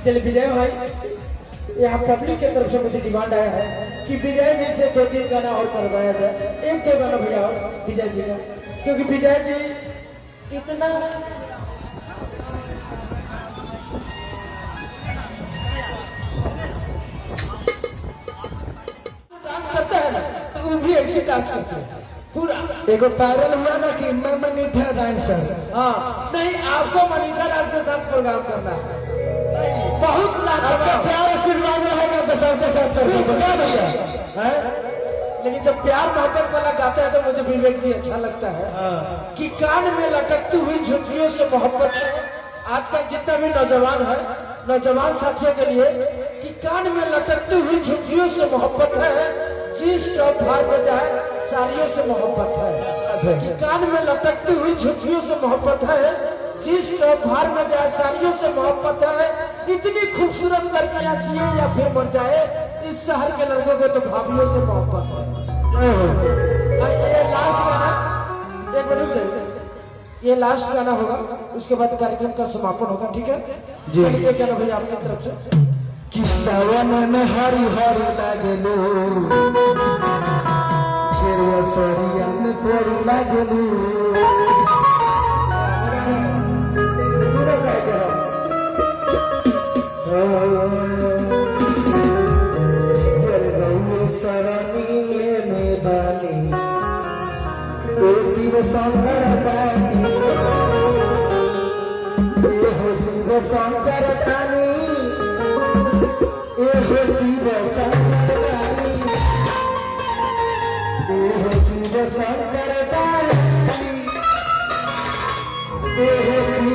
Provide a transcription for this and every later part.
चलिए विजय भाई, यहाँ पब्लिक की तरफ से मुझे डिमांड आया है कि विजय जी से 2-3 गाना और करवाया जाए। 1-2 गाना भैया और विजय जी का, क्योंकि विजय जी इतना डांस करता है ना, तो वो भी ऐसे डांस करता है पूरा। देखो वायरल हुआ ना कि मैं मनीषा डांसर। हाँ नहीं, आपको मनीषा दास के साथ प्रोग्राम करना है। बहुत आपका प्यार आशीर्वाद रहेगा तो सबके साथ कर सकते क्या भैया है? लेकिन जब प्यार मोहब्बत वाला गाता है तो मुझे विवेक जी अच्छा लगता है कि कान में लटकती हुई झुर्रियों से मोहब्बत है। आजकल जितना भी नौजवान है, नौजवान साथियों के लिए कि कान में लटकती हुई झुर्रियों से मोहब्बत है, जींस टॉप फाड़ में जाए साड़ियों से मोहब्बत है। कि कान में लटकती हुई झुर्रियों से मोहब्बत है, जींस टॉप फाड़ में जाए साड़ियों से मोहब्बत है। इतनी खूबसूरत लड़कियां जिए या फिर मर जाए, इस शहर के लड़कों को तो भाभियों से मोहब्बत है। ये लास्ट गाना, एक मिनट, ये लास्ट गाना होगा, उसके बाद कार्यक्रम का समापन होगा, ठीक है? चलिए क्या ना भैया आपकी तरफ से कि सावन में हरी हरी लागलू, सरिया में तोरी लागलू। शिव शंकर दानी, हो शिव शंकर दानी, हो शिव शंकर दानी, हो शिव शंकर दानी, हो शिव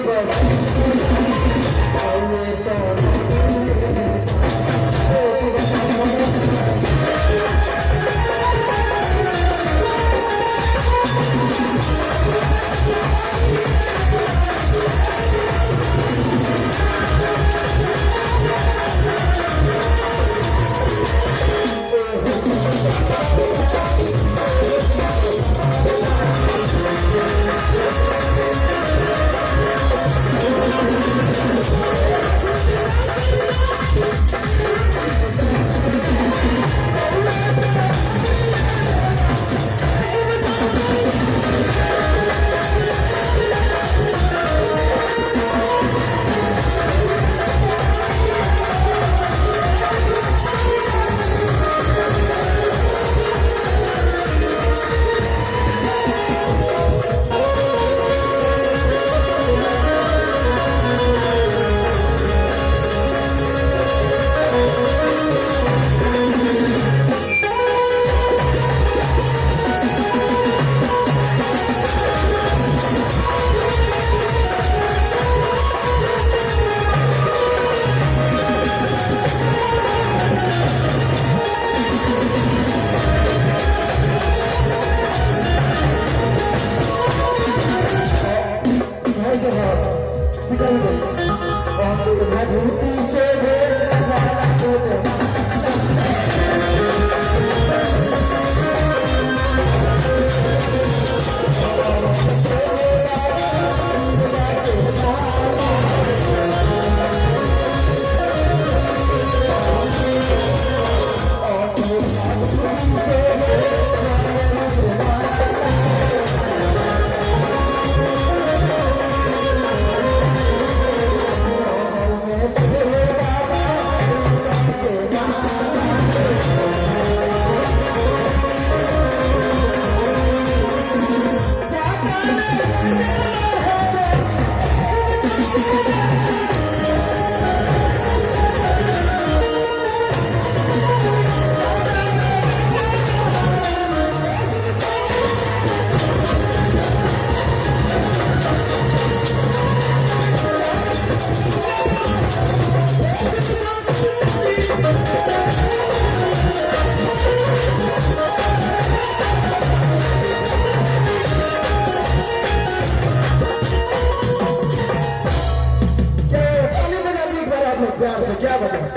प्यार से क्या बताएं।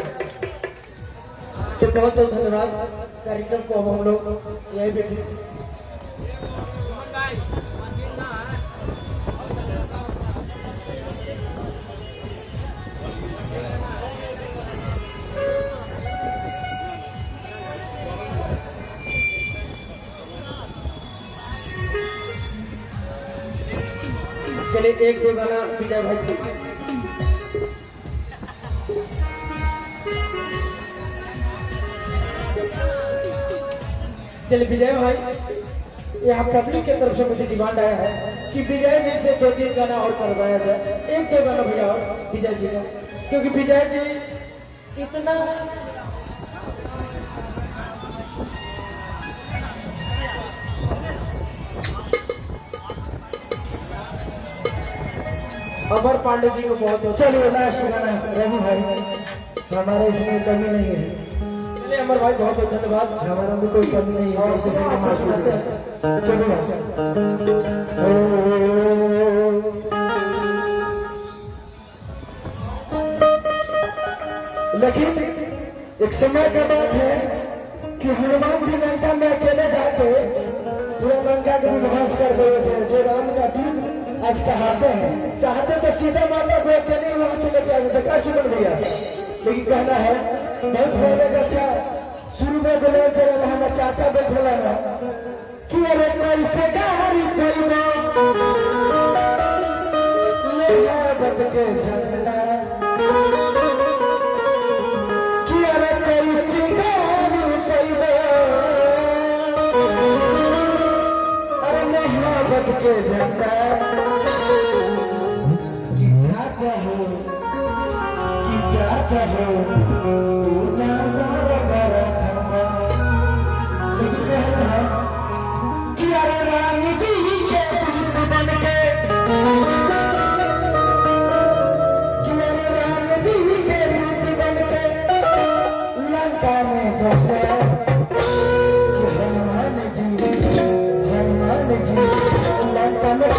तो बहुत बहुत धन्यवाद। कार्यक्रम को हम लोग यही पे चलिए एक दो गाना विजय भाई की। चलिए विजय भाई, यहाँ पब्लिक की तरफ से मुझे डिमांड आया है कि विजय जी से 2-3 गाना और करवाया जाए। एक दो गाना भैया और विजय जी का, क्योंकि विजय जी इतना अमर पांडे जी को बहुत। चलिए लास्ट गाना रवि भाई, हमारे इसमें कमी नहीं है। चलिए अमर भाई बहुत बहुत धन्यवाद। हमारा भी कोई कमी नहीं है। और सुनाते हैं। चलिए लेकिन एक समय का बात है कि हनुमान जी लंका में अकेले जाके पूरा लंका का विध्वंस कर रहे थे। जो राम का दूत आज कहाते हैं, चाहते तो सीधा माता को अकेले वहां से लेके आते थे, काशी बन गया। लेकिन कहना है बहुत पहले का अच्छा शुरू में बोले चल हमारा चाचा बैठला ना कि अरे कैसे गारी कोई के झंडा कि अरे कैसे गारी कोई अरे मोहब्बत के झंडा कि अरे राम जी के दूत बन के, कि अरे राम जी के दूत बन के लंका में गए। हनुमान जी लंका में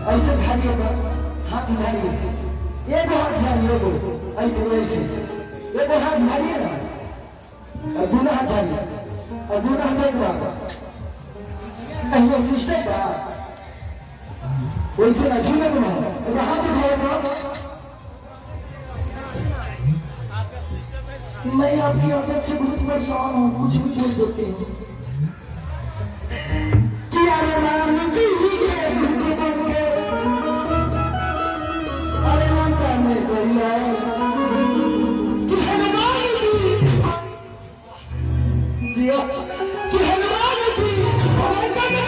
ऐसे झाड़िए तो हाथ झाड़िए, एक हाथ झाड़िए, ऐसे ऐसे एक हाथ झाड़िए ना और दूसरा हाथ झाड़िए और दूसरा हाथ एक बार ऐसे सिस्टम का वैसे ना झूले को ना हाथ उठाओ तो मैं आपकी आदत से बहुत परेशान हूँ, कुछ भी बोल देते हैं कि अरे राम जी के दूत बन के अरे लंका में गया कि हनुमान जी जिया कि हनुमान जी लंका में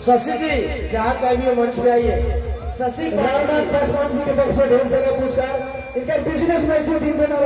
शशि जी जहाँ का भी मंच पे आइए। शशि रामनाथ पासवान जी के तरफ से ढेर सारा पुरस्कार, इनका बिजनेस में ऐसे दिन देना